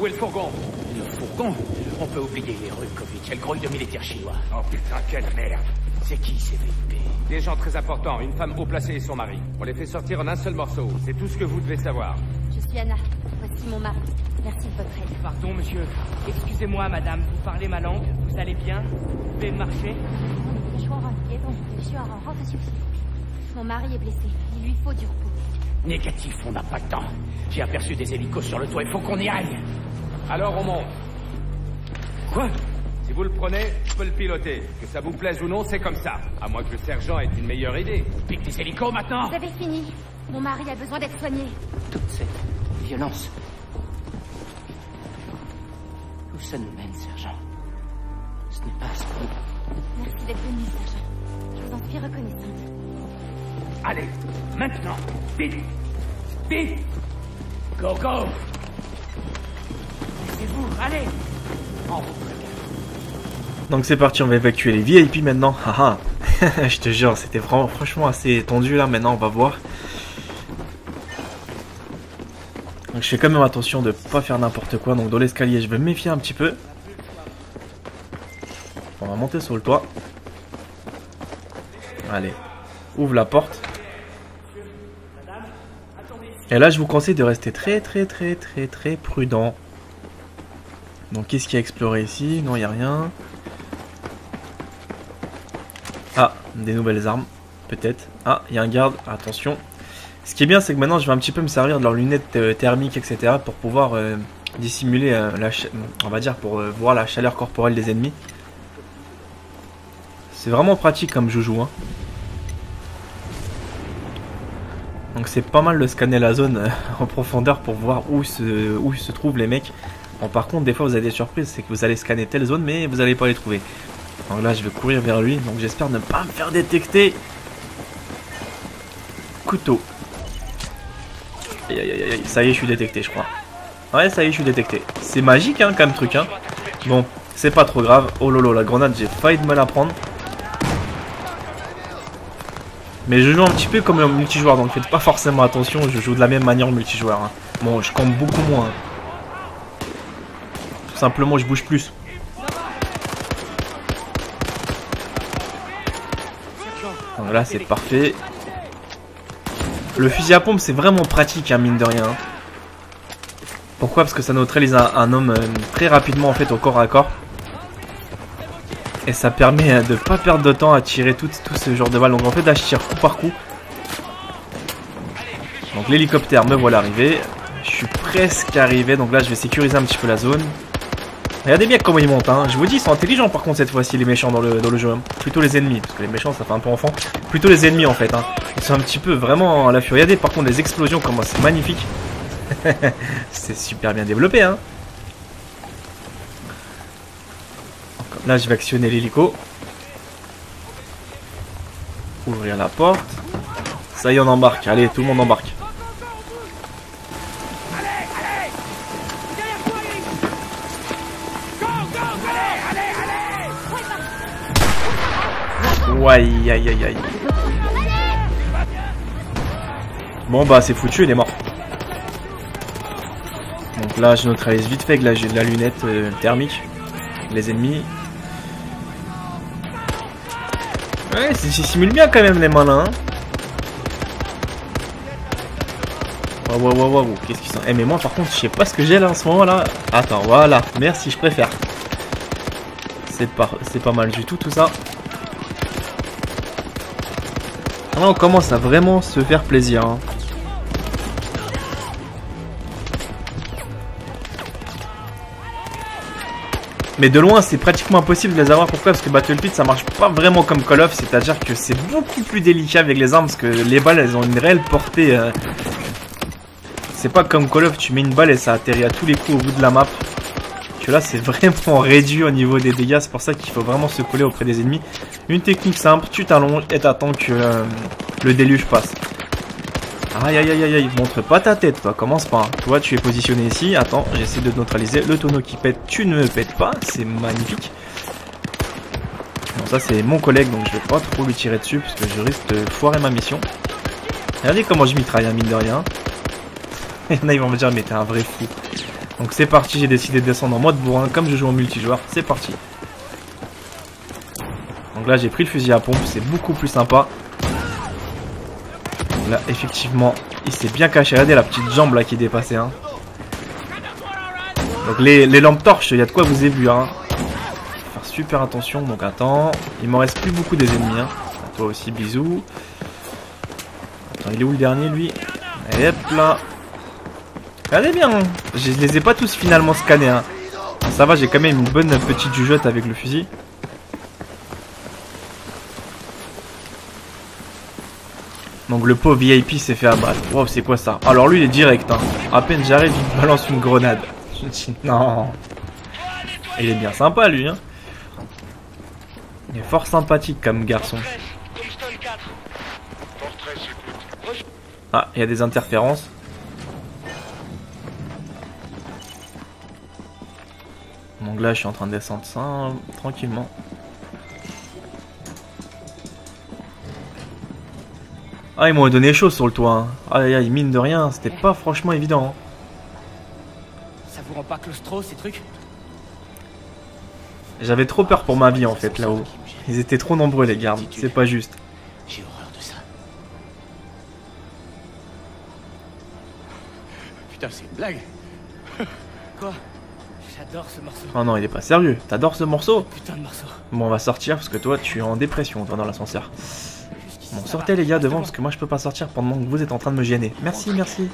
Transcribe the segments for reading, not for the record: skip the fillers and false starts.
Où est le fourgon? Le fourgon? On peut oublier les Rukovitch et le grouille de militaires chinois. Oh putain, quelle merde! C'est qui ces VP? Des gens très importants, une femme haut placée et son mari. On les fait sortir en un seul morceau. C'est tout ce que vous devez savoir. Je suis Anna. Voici mon mari. Merci de votre aide. Pardon, monsieur. Excusez-moi, madame. Vous parlez ma langue? Vous allez bien? Vous pouvez marcher? Mon mari est blessé. Il lui faut du repos. Négatif, on n'a pas le temps. J'ai aperçu des hélicos sur le toit, il faut qu'on y aille. Alors on monte. Quoi? Si vous le prenez, je peux le piloter. Que ça vous plaise ou non, c'est comme ça. À moins que le sergent ait une meilleure idée. Pique des hélicos maintenant. Vous avez fini. Mon mari a besoin d'être soigné. Toute cette violence. Où ça nous mène, sergent? Ce n'est pas ce qu'on... Merci d'être venu, sergent. Je vous en suis reconnaissante. Allez, maintenant, vite. Vite. Go, go. Laissez-vous, allez. En route. Donc c'est parti, on va évacuer les VIP maintenant. Haha. Je te jure, c'était vraiment franchement assez tendu là. Maintenant on va voir. Donc je fais quand même attention de pas faire n'importe quoi. Donc dans l'escalier je vais me méfier un petit peu. On va monter sur le toit. Allez, ouvre la porte. Et là je vous conseille de rester très prudent. Donc qu'est-ce qu'il y a à explorer ici? Non, il n'y a rien. Ah, des nouvelles armes, peut-être. Ah, il y a un garde, attention. Ce qui est bien, c'est que maintenant, je vais un petit peu me servir de leurs lunettes thermiques, etc. pour pouvoir dissimuler, on va dire, pour voir la chaleur corporelle des ennemis. C'est vraiment pratique comme joujou, hein. Donc c'est pas mal de scanner la zone en profondeur pour voir où se trouvent les mecs. Bon, par contre, des fois, vous avez des surprises, c'est que vous allez scanner telle zone, mais vous n'allez pas les trouver. Donc là, je vais courir vers lui. Donc j'espère ne pas me faire détecter. Couteau. Aïe, aïe, aïe, aïe. Ça y est, je suis détecté, je crois. Ouais, ça y est, je suis détecté. C'est magique, hein, comme truc, hein. Bon, c'est pas trop grave. Oh lolo, la grenade, j'ai failli de me la prendre. Mais je joue un petit peu comme un multijoueur, donc faites pas forcément attention. Je joue de la même manière en multijoueur, hein. Bon, je compte beaucoup moins, hein. Tout simplement, je bouge plus. Donc là c'est parfait. Le fusil à pompe c'est vraiment pratique, hein, mine de rien. Pourquoi? Parce que ça neutralise un homme très rapidement en fait au corps à corps. Et ça permet de pas perdre de temps à tirer tout ce genre de balles. Donc en fait là je tire coup par coup. Donc l'hélicoptère me voilà arrivé. Je suis presque arrivé. Donc là je vais sécuriser un petit peu la zone. Regardez bien comment ils montent, hein. Je vous dis, ils sont intelligents par contre cette fois-ci, les méchants dans le jeu. Hein. Plutôt les ennemis, parce que les méchants ça fait un peu enfant. Plutôt les ennemis en fait, hein. Ils sont un petit peu vraiment à l'affût. Regardez par contre les explosions, comment c'est magnifique. C'est super bien développé, hein. Là je vais actionner l'hélico. Ouvrir la porte. Ça y est, on embarque. Allez, tout le monde embarque. Aïe aïe aïe aïe. Bon bah c'est foutu, il est mort. Donc là je neutralise vite fait avec la lunette thermique les ennemis. Ouais, ça simule bien quand même les malins, hein. Waouh, qu'est-ce qu'ils sont. Eh mais moi par contre je sais pas ce que j'ai là en ce moment là. Attends, voilà, merci, je préfère. C'est pas mal du tout ça. Là on commence à vraiment se faire plaisir, hein. Mais de loin c'est pratiquement impossible de les avoir. Pourquoi? Parce que Battlefield ça marche pas vraiment comme Call of. C'est à dire que c'est beaucoup plus délicat avec les armes. Parce que les balles elles ont une réelle portée. C'est pas comme Call of, tu mets une balle et ça atterrit à tous les coups au bout de la map. Que là c'est vraiment réduit au niveau des dégâts. C'est pour ça qu'il faut vraiment se coller auprès des ennemis. Une technique simple, tu t'allonges et t'attends que le déluge passe. Aïe aïe aïe aïe, montre pas ta tête toi, commence pas, hein. Toi tu es positionné ici, attends, j'essaie de neutraliser le tonneau qui pète, tu ne me pètes pas, c'est magnifique. Bon ça c'est mon collègue donc je vais pas trop lui tirer dessus parce que je risque de foirer ma mission. Regardez comment je mitraille, hein, mine de rien. Il y en a ils vont me dire mais t'es un vrai fou. Donc c'est parti, j'ai décidé de descendre en mode bourrin comme je joue en multijoueur. C'est parti. Donc là j'ai pris le fusil à pompe, c'est beaucoup plus sympa. Donc là effectivement il s'est bien caché. Regardez la petite jambe là qui dépassait. Hein. Donc les lampes torches, il y a de quoi vous ébuire. Hein. Faut faire super attention. Donc attends, il m'en reste plus beaucoup des ennemis. Hein. À toi aussi bisous. Attends, il est où le dernier lui? Et hop là. Regardez bien, hein. Je les ai pas tous finalement scannés. Hein. Ça va, j'ai quand même une bonne petite jugeote avec le fusil. Donc le pauvre VIP s'est fait abattre. Wow, c'est quoi ça? Alors lui il est direct. Hein. À peine j'arrive, il me balance une grenade. Je me dis non. Il est bien sympa lui. Hein. Il est fort sympathique comme garçon. Ah, il y a des interférences. Donc là, je suis en train de descendre ça tranquillement. Ah, ils m'ont donné chaud sur le toit. Hein. Aïe, aïe, mine de rien, c'était pas franchement évident. Hein. Ça vous rend pas claustro ces trucs? J'avais trop peur pour ma vie en fait là-haut. Ils étaient trop nombreux les gardes, c'est pas juste. J'ai horreur de ça. Putain, c'est une blague. Quoi? J'adore ce morceau. Oh non, il est pas sérieux. T'adores ce morceau? Putain de morceau. Bon, on va sortir parce que toi, tu es en dépression, toi, dans l'ascenseur. Bon, sortez les gars devant parce que moi, je peux pas sortir pendant que vous êtes en train de me gêner. Merci, merci.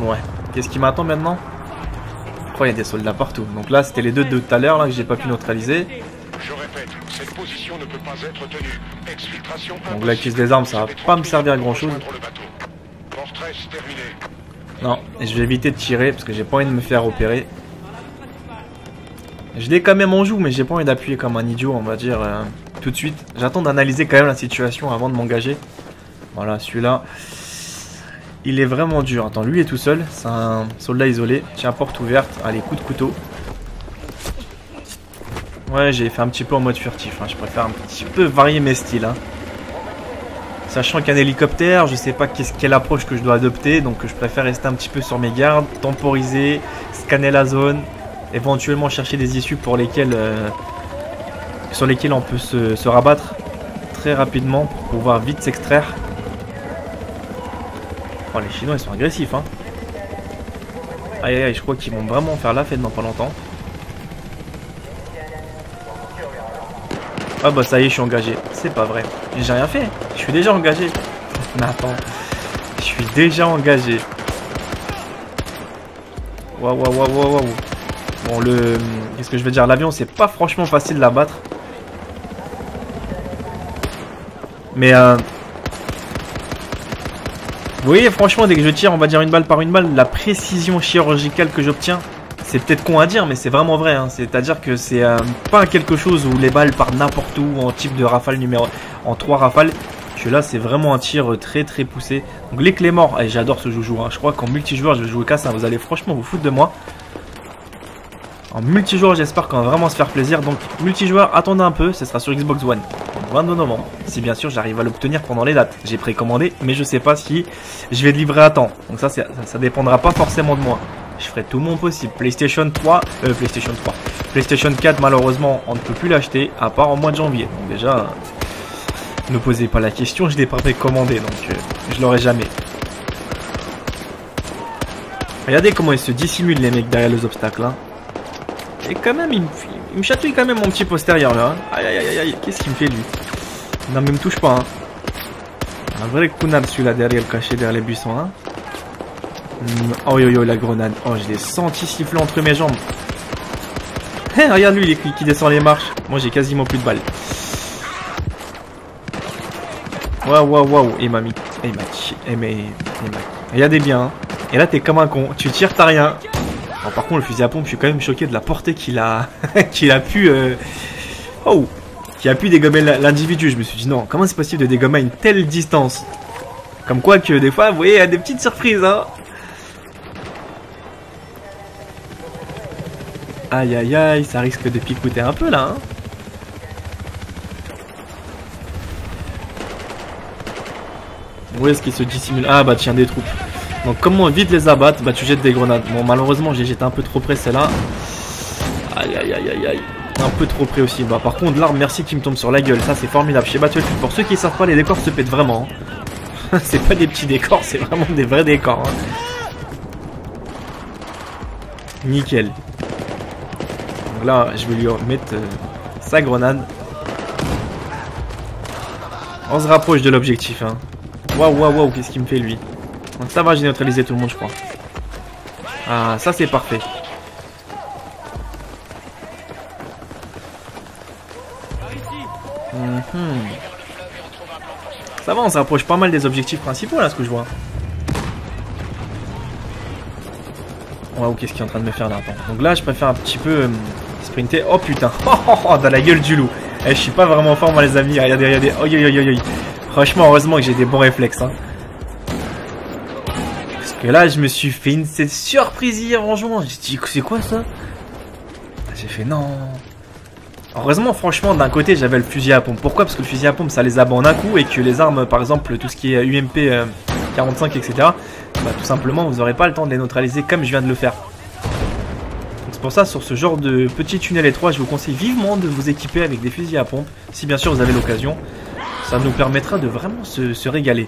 Ouais. Qu'est-ce qui m'attend maintenant? Oh, il y a des soldats partout. Donc là, c'était les deux de tout à l'heure là que j'ai pas pu neutraliser. Je répète, cette position ne peut pas être tenue. Exfiltration. Donc la caisse des armes, ça va pas me servir à grand chose. Non, et je vais éviter de tirer parce que j'ai pas envie de me faire opérer. Je l'ai quand même en joue, mais j'ai pas envie d'appuyer comme un idiot, on va dire, tout de suite. J'attends d'analyser quand même la situation avant de m'engager. Voilà, celui-là, il est vraiment dur. Attends, lui est tout seul, c'est un soldat isolé. Tiens, porte ouverte, allez, coup de couteau. Ouais, j'ai fait un petit peu en mode furtif, hein. Je préfère un petit peu varier mes styles. Hein. Sachant qu'un hélicoptère, je sais pas quelle approche que je dois adopter, donc je préfère rester un petit peu sur mes gardes, temporiser, scanner la zone, éventuellement chercher des issues pour lesquelles, sur lesquelles on peut se rabattre très rapidement pour pouvoir vite s'extraire. Oh, les Chinois ils sont agressifs, hein. Aïe aïe aïe, je crois qu'ils vont vraiment faire la fête dans pas longtemps. Ah bah ça y est, je suis engagé. C'est pas vrai. J'ai rien fait. Je suis déjà engagé. Mais attends. Je suis déjà engagé. Waouh, waouh, waouh, waouh, waouh. Bon, qu'est-ce que je veux dire? L'avion, c'est pas franchement facile de l'abattre. Mais vous voyez, franchement, dès que je tire, on va dire une balle par une balle, la précision chirurgicale que j'obtiens, c'est peut-être con à dire, mais c'est vraiment vrai. Hein. C'est-à-dire que c'est pas quelque chose où les balles partent n'importe où en type de rafale en 3 rafales. Que là, c'est vraiment un tir très très poussé. Donc les clés morts, j'adore ce joujou. Hein. Je crois qu'en multijoueur, je vais jouer qu'à ça. Vous allez franchement vous foutre de moi. En multijoueur, j'espère qu'on va vraiment se faire plaisir. Donc multijoueur, attendez un peu, ce sera sur Xbox One. 22 novembre. Si bien sûr j'arrive à l'obtenir pendant les dates. J'ai précommandé, mais je sais pas si je vais livrer à temps. Donc ça dépendra pas forcément de moi. Je ferai tout mon possible. PlayStation 4, malheureusement, on ne peut plus l'acheter, à part en mois de janvier. Donc déjà, ne posez pas la question, je l'ai pas précommandé, donc je l'aurai jamais. Regardez comment ils se dissimulent les mecs derrière les obstacles. Hein. Et quand même, il me chatouille quand même mon petit postérieur là. Hein. Aïe aïe aïe aïe, qu'est-ce qu'il me fait lui? Non mais il me touche pas. Hein. Un vrai kunab celui-là derrière, caché derrière les buissons. Hein. Oh yo yo la grenade. Oh je l'ai senti siffler entre mes jambes. Hey, regarde lui qui descend les marches. Moi j'ai quasiment plus de balles. Waouh waouh waouh. Et mamie. Regardez bien. Hein. Et là t'es comme un con. Tu tires t'as rien. Alors, par contre le fusil à pompe je suis quand même choqué de la portée qu'il a qu'il a pu dégommer l'individu. Je me suis dit non, comment c'est possible de dégommer à une telle distance? Comme quoi que des fois vous voyez il y a des petites surprises hein. Aïe aïe aïe, ça risque de picoter un peu là hein. Où est-ce qu'ils se dissimulent? Ah bah tiens, des troupes. Donc comment vite les abattre? Bah tu jettes des grenades. Bon malheureusement j'ai jeté un peu trop près celle-là. Aïe aïe aïe aïe aïe. Un peu trop près aussi. Bah par contre l'arme merci qui me tombe sur la gueule. Ça c'est formidable. Chez Battlefield, pour ceux qui savent pas, les décors se pètent vraiment. Hein. C'est pas des petits décors, c'est vraiment des vrais décors. Hein. Nickel. Donc là je vais lui mettre sa grenade. On se rapproche de l'objectif. Hein. Waouh waouh waouh, qu'est-ce qu'il me fait lui? Donc ça va, j'ai neutralisé tout le monde je crois. Ah ça c'est parfait. Ça va, on se rapproche pas mal des objectifs principaux là, ce que je vois. Waouh, qu'est-ce qu'il est en train de me faire là? Attends. Donc là, je préfère un petit peu sprinter. Oh putain, dans la gueule du loup. Eh, je suis pas vraiment fort, moi les amis. Regardez, regardez. Oh, yo, yo, yo, yo. Franchement, heureusement que j'ai des bons réflexes. Hein. Parce que là, je me suis fait cette surprise hier, franchement. J'ai dit, c'est quoi ça? J'ai fait non. Heureusement, franchement, d'un côté, j'avais le fusil à pompe. Pourquoi? Parce que le fusil à pompe, ça les abat en un coup et que les armes, par exemple, tout ce qui est UMP 45, etc., bah, tout simplement, vous n'aurez pas le temps de les neutraliser comme je viens de le faire. C'est pour ça, sur ce genre de petit tunnel étroit, je vous conseille vivement de vous équiper avec des fusils à pompe, si bien sûr vous avez l'occasion. Ça nous permettra de vraiment se régaler.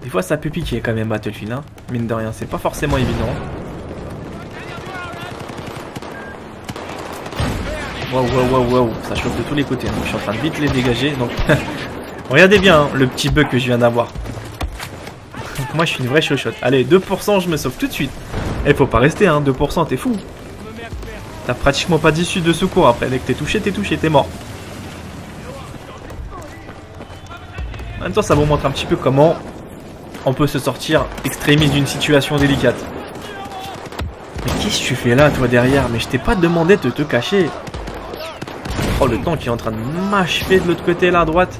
Des fois, ça peut piquer quand même Battlefield, hein. Mine de rien, c'est pas forcément évident. Waouh, waouh, waouh, waouh, ça chauffe de tous les côtés. Hein. Je suis en train de vite les dégager. Donc, regardez bien hein, le petit bug que je viens d'avoir. Moi, je suis une vraie chochotte. Allez, 2%, je me sauve tout de suite. Eh, faut pas rester, hein. 2%, t'es fou. T'as pratiquement pas d'issue de secours après. Dès que t'es touché, t'es mort. En même temps, ça vous montre un petit peu comment on peut se sortir extrémiste d'une situation délicate. Mais qu'est-ce que tu fais là, toi, derrière? Mais je t'ai pas demandé de te cacher. Oh, le tank qui est en train de m'achever de l'autre côté, là, à droite.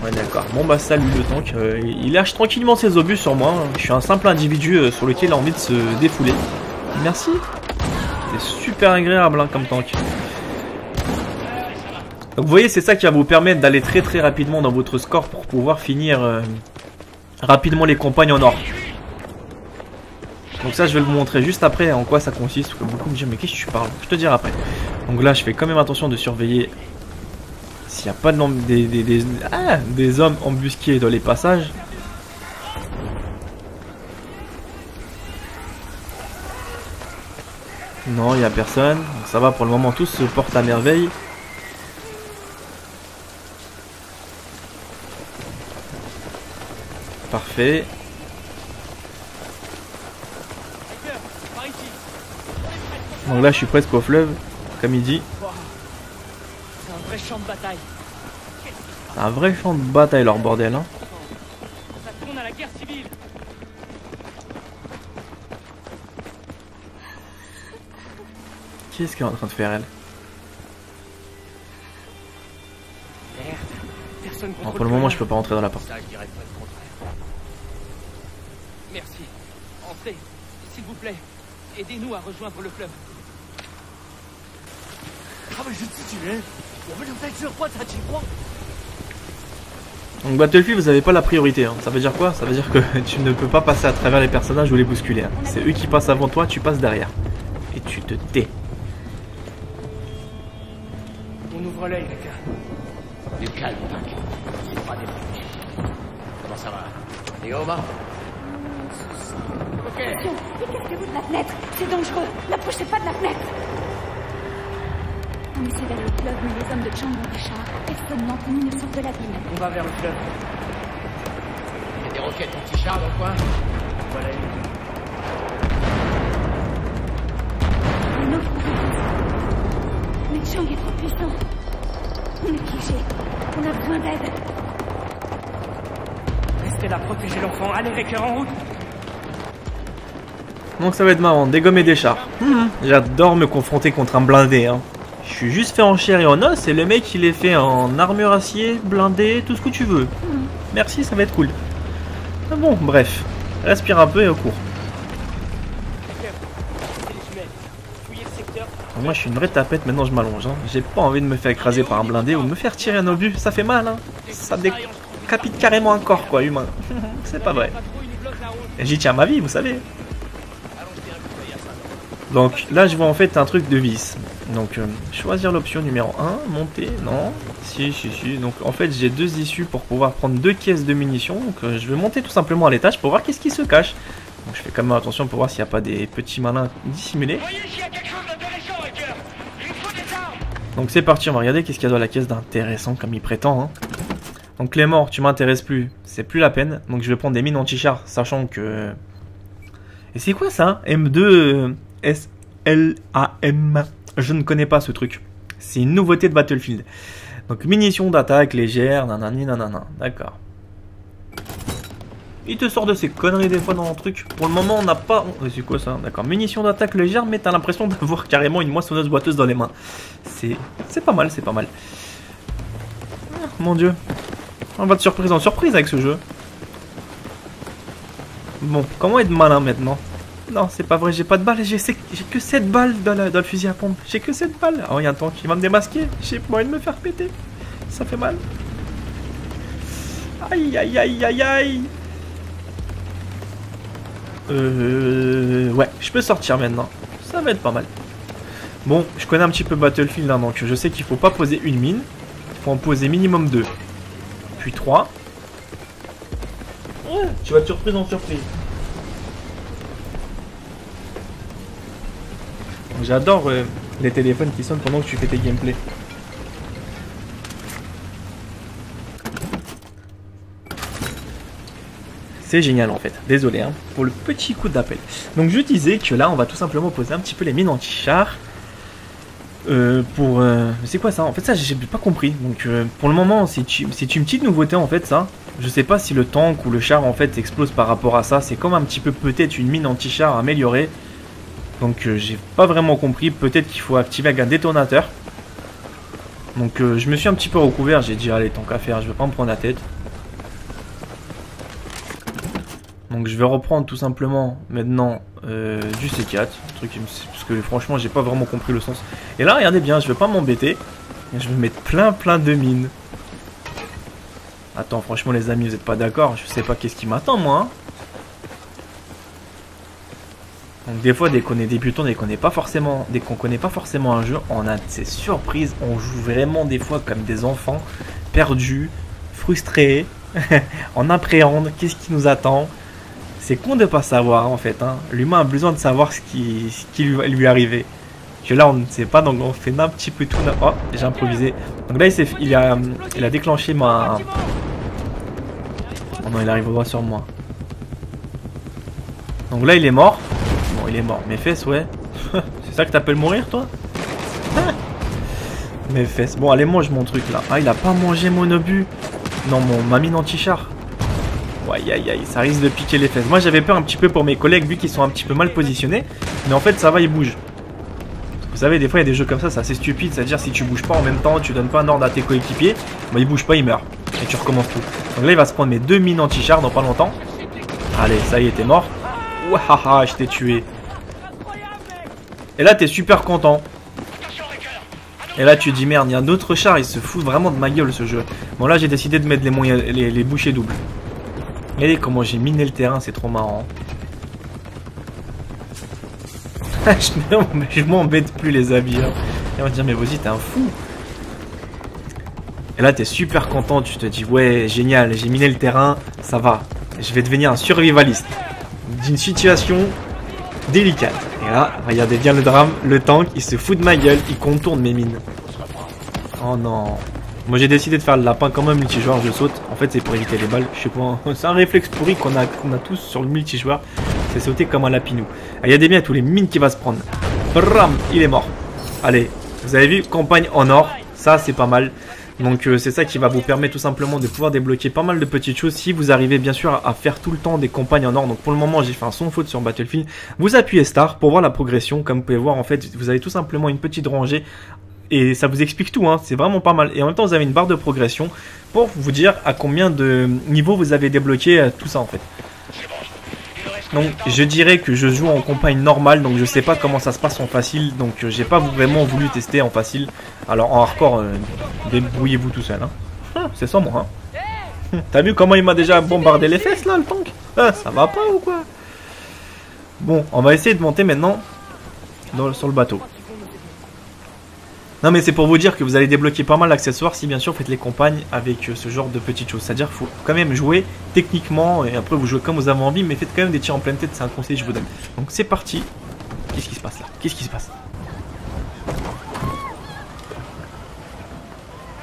Ouais, d'accord. Bon, bah, salut, le tank. Il lâche tranquillement ses obus sur moi. Je suis un simple individu sur lequel il a envie de se défouler. Merci. C'est super agréable, hein, comme tank. Donc, vous voyez, c'est ça qui va vous permettre d'aller très très rapidement dans votre score pour pouvoir finir rapidement les campagnes en or. Donc ça je vais vous montrer juste après en quoi ça consiste. Parce que beaucoup me disent mais qu'est-ce que tu parles? Je te dirai après. Donc là je fais quand même attention de surveiller s'il n'y a pas de des hommes embusqués dans les passages. Non il n'y a personne. Donc ça va pour le moment, tous se portent à merveille. Parfait. Donc là je suis presque au fleuve, comme il dit. C'est un vrai champ de bataille. Un vrai champ de bataille leur bordel hein. Ça tourne à la guerre civile. Qu'est-ce qu'elle est en train de faire elle? Merde. Personne Bon, contrôle. pour le moment je peux pas rentrer dans la porte. Ça, je dirais pas le contraire. Merci. Entrez, s'il vous plaît. Aidez-nous à rejoindre le fleuve. Donc Battlefield vous avez pas la priorité hein. Ça veut dire quoi? Ça veut dire que tu ne peux pas passer à travers les personnages ou les bousculer hein. C'est eux qui passent avant toi, tu passes derrière. Et tu te tais. On ouvre l'œil, les gars. Du calme, Pac. C'est pas des problèmes. Comment ça va? Et Omar? Ok. Écartez-vous de la fenêtre. C'est dangereux. N'approchez pas de la fenêtre. On essaie d'aller au fleuve, mais les hommes de Chang ont des chars. Personne n'entre, nous ne sort de l'abîme. On va vers le fleuve. Il y a des roquettes anti-chars dans le coin? Voilà. Un autre groupe. Mais Chang est trop puissant. On est piégés. On a besoin d'aide. Restez là, protégez l'enfant. Allez, Wrecker, en route. Donc ça va être marrant, dégommer des chars. J'adore me confronter contre un blindé hein. Je suis juste fait en chair et en os et le mec il est fait en armure acier, blindé, tout ce que tu veux. Merci, ça va être cool. Ah bon, bref. Respire un peu et au cours. moi je suis une vraie tapette, maintenant je m'allonge. Hein. J'ai pas envie de me faire écraser par un blindé ou de me faire tirer un obus, ça fait mal. Hein. Ça décapite carrément un corps quoi, humain. C'est pas vrai. Et j'y tiens ma vie, vous savez. Donc là je vois en fait un truc de vis. Donc choisir l'option numéro 1, monter, non. Si. Donc en fait j'ai 2 issues pour pouvoir prendre 2 caisses de munitions. Donc je vais monter tout simplement à l'étage pour voir qu'est-ce qui se cache. Donc je fais quand même attention pour voir s'il n'y a pas des petits malins dissimulés. Donc c'est parti, on va regarder qu'est-ce qu'il y a dans la caisse d'intéressant comme il prétend. Hein. Donc les morts, tu m'intéresses plus, c'est plus la peine. Donc je vais prendre des mines anti-char, sachant que... Et c'est quoi ça? M2 SLAM. Je ne connais pas ce truc. C'est une nouveauté de Battlefield. Donc munitions d'attaque légère, nanani nanana. D'accord. Il te sort de ces conneries des fois dans le truc. Pour le moment, on n'a pas... C'est quoi ça? D'accord. Munitions d'attaque légère, mais t'as l'impression d'avoir carrément une moissonneuse boiteuse dans les mains. C'est pas mal, c'est pas mal. Ah, mon dieu. On va de surprise en surprise avec ce jeu. Bon, comment être malin maintenant? Non, c'est pas vrai, j'ai pas de balles. J'ai que 7 balles dans le fusil à pompe. J'ai que 7 balles. Oh, il y a un tank qui va me démasquer. J'ai pas envie de me faire péter. Ça fait mal. Aïe, aïe, aïe, aïe, aïe. Ouais, je peux sortir maintenant. Ça va être pas mal. Bon, je connais un petit peu Battlefield, hein, donc je sais qu'il faut pas poser une mine. Il faut en poser minimum 2. Puis 3. Ouais, tu vas de surprise en surprise. J'adore les téléphones qui sonnent pendant que tu fais tes gameplays. C'est génial en fait, désolé hein, pour le petit coup d'appel. Donc je disais que là on va tout simplement poser un petit peu les mines anti-char. C'est quoi ça? En fait ça j'ai pas compris. Donc pour le moment c'est une petite nouveauté en fait ça. Je sais pas si le tank ou le char en fait explose par rapport à ça. C'est comme un petit peu peut-être une mine anti-char améliorée. Donc j'ai pas vraiment compris. Peut-être qu'il faut activer avec un détonateur. Donc je me suis un petit peu recouvert. J'ai dit allez tant qu'à faire je vais pas me prendre la tête. Donc je vais reprendre tout simplement maintenant du C4, truc parce que franchement j'ai pas vraiment compris le sens. Et là regardez bien, je vais pas m'embêter, je vais mettre plein de mines. Attends franchement les amis vous êtes pas d'accord, je sais pas qu'est-ce qui m'attend moi. Hein. Donc des fois dès qu'on est débutant, dès qu'on connaît pas forcément un jeu, on a ces surprises, on joue vraiment des fois comme des enfants, perdus, frustrés, on appréhende qu'est-ce qui nous attend. C'est con de pas savoir en fait, hein. L'humain a besoin de savoir ce qui va lui arriver. Que là on ne sait pas, donc on fait un petit peu tout. Oh, j'ai improvisé. Donc là il a déclenché ma... Oh non, il arrive au droit sur moi. Donc là il est mort. Bon il est mort, mes fesses ouais. C'est ça que t'appelles mourir toi? Mes fesses. Bon allez mange mon truc là. Ah il a pas mangé mon obus. Non ma mine anti-char. Aïe aïe aïe, ça risque de piquer les fesses. Moi j'avais peur un petit peu pour mes collègues vu qu'ils sont un petit peu mal positionnés. Mais en fait ça va, ils bougent. Vous savez des fois il y a des jeux comme ça, c'est assez stupide. C'est-à-dire si tu bouges pas en même temps, tu donnes pas un ordre à tes coéquipiers, bah ils bougent pas, ils meurent. Et tu recommences tout. Donc là il va se prendre mes 2 mines anti-char dans pas longtemps. Allez, ça y est, t'es mort. Wahaha, je t'ai tué. Et là t'es super content. Et là tu te dis merde, il y a d'autres chars, il se fout vraiment de ma gueule ce jeu. Bon là j'ai décidé de mettre les bouchées doubles. Regardez comment j'ai miné le terrain, c'est trop marrant. Je m'embête plus les amis. Hein. Et on va te dire mais vas-y t'es un fou. Et là t'es super content, tu te dis ouais génial, j'ai miné le terrain, ça va. Je vais devenir un survivaliste d'une situation délicate. Et là, regardez bien le drame, le tank il se fout de ma gueule, il contourne mes mines. Oh non. Moi j'ai décidé de faire le lapin quand même multijoueur, je saute. En fait c'est pour éviter les balles, je sais pas. C'est un réflexe pourri qu'on a tous sur le multijoueur. C'est sauter comme un lapinou. Regardez bien tous les mines qu'il va se prendre. Bram, il est mort. Allez, vous avez vu, campagne en or. Ça c'est pas mal. Donc c'est ça qui va vous permettre tout simplement de pouvoir débloquer pas mal de petites choses. Si vous arrivez bien sûr à faire tout le temps des campagnes en or. Donc pour le moment j'ai fait un sans faute sur Battlefield. Vous appuyez Start pour voir la progression. Comme vous pouvez voir en fait vous avez tout simplement une petite rangée. Et ça vous explique tout, hein. C'est vraiment pas mal. Et en même temps, vous avez une barre de progression pour vous dire à combien de niveaux vous avez débloqué tout ça en fait. Donc je dirais que je joue en campagne normale, donc je sais pas comment ça se passe en facile, donc j'ai pas vraiment voulu tester en facile. Alors en hardcore, débrouillez-vous tout seul, hein. C'est sans moi, hein. T'as vu comment il m'a déjà bombardé les fesses là, le tank? Ah, ça va pas ou quoi? Bon, on va essayer de monter maintenant sur le bateau. Non mais c'est pour vous dire que vous allez débloquer pas mal d'accessoires si bien sûr vous faites les campagnes avec ce genre de petites choses. C'est-à-dire qu'il faut quand même jouer techniquement et après vous jouez comme vous avez envie, mais faites quand même des tirs en pleine tête, c'est un conseil que je vous donne. Donc c'est parti. Qu'est-ce qui se passe là? Qu'est-ce qui se passe?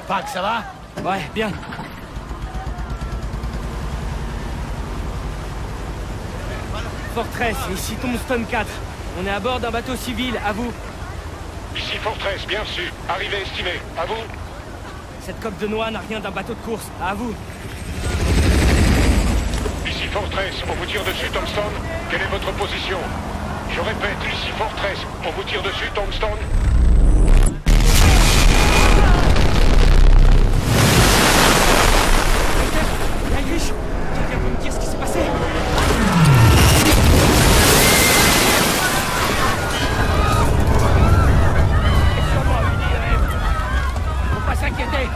Pac, ça va? Ouais, bien. Fortress, ici Tombstone 4. On est à bord d'un bateau civil, à vous. Ici Fortress, bien sûr. Arrivée estimée. À vous. Cette coque de noix n'a rien d'un bateau de course, à vous. Ici Fortress, on vous tire dessus, Tombstone. Quelle est votre position? Je répète, ici Fortress, on vous tire dessus, Tombstone. Irish, quelqu'un peut me dire ce qui s'est passé? S'inquiéter.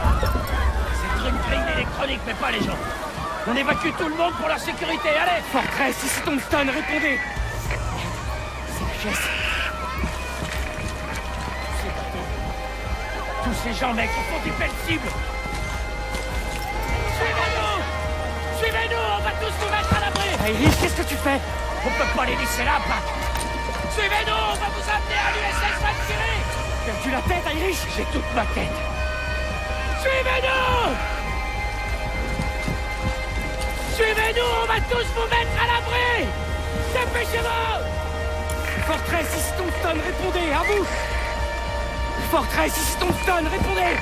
C'est une grille électronique, mais pas les gens. On évacue tout le monde pour leur sécurité, allez! Fortress, ici Tombstone, répondez! C'est la pièce. Ces bateaux. Tous ces gens, mec, ils font des belles cibles! Suivez-nous! Suivez-nous, on va tous nous mettre à l'abri! Irish, qu'est-ce que tu fais? On peut pas les laisser là, Pac! Suivez-nous, on va vous amener à l'USS Valkyrie! Perdu la tête, Irish? J'ai toute ma tête! Suivez-nous! Suivez-nous, on va tous vous mettre à l'abri! Dépêchez-vous! Fortress, ici Tombstone, répondez, à vous! Fortress, ici Tombstone, répondez!